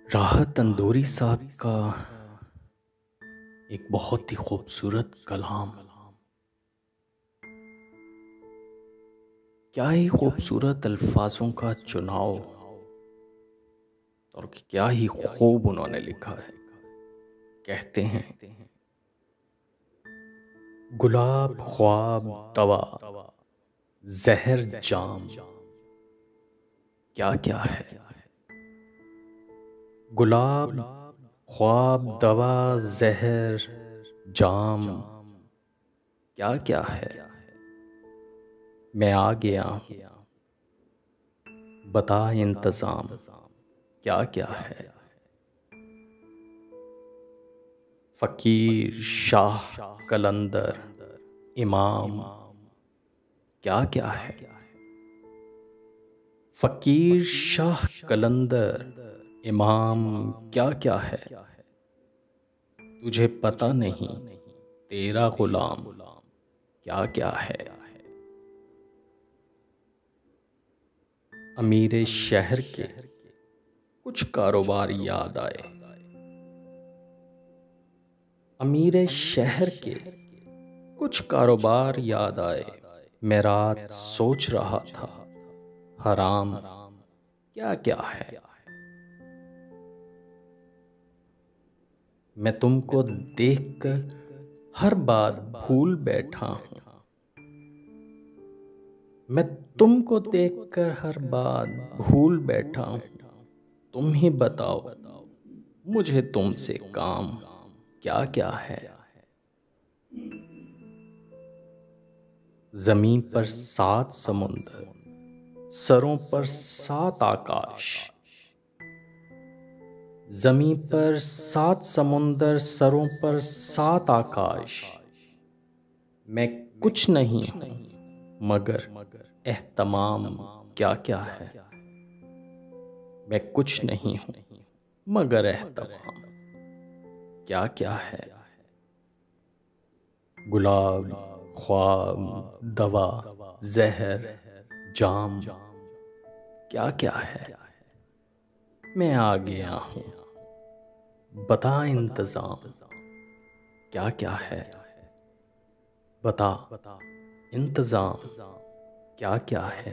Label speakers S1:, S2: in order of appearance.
S1: राहत तंदूरी साहब का एक बहुत ही खूबसूरत कलाम, क्या ही खूबसूरत अल्फाजों का चुनाव और क्या ही खूब उन्होंने लिखा है। कहते हैं गुलाब ख्वाब दवा जहर जाम, क्या क्या है। गुलाब ख्वाब दवा जहर जाम, क्या क्या है। मैं आ गया हूँ, बता इंतजाम, क्या क्या है। फकीर शाह कलंदर इमाम, क्या क्या है। फकीर शाह कलंदर इमाम, क्या क्या है। तुझे पता नहीं तेरा गुलाम, क्या क्या है। अमीरे शहर के कुछ कारोबार याद आए। अमीरे शहर के कुछ कारोबार याद आए। मैं रात सोच रहा था हराम, क्या क्या है। मैं तुमको देखकर हर बात भूल बैठा हूँ। मैं तुमको देखकर हर बात भूल बैठा हूँ। तुम ही बताओ मुझे तुमसे काम, क्या क्या है। जमीन पर 7 समुंदर, सरों पर 7 आकाश। जमीन पर 7 समुंदर, सरों पर 7 आकाश। मैं कुछ नहीं हूं मगर एहतमाम, क्या क्या है। मैं कुछ नहीं हूं मगर एहतमाम, क्या क्या है। गुलाब ख्वाब दवा जहर जाम, क्या क्या है। मैं आ गया हूँ, बता इंतजाम, क्या क्या है। बता इंतजाम, क्या क्या है।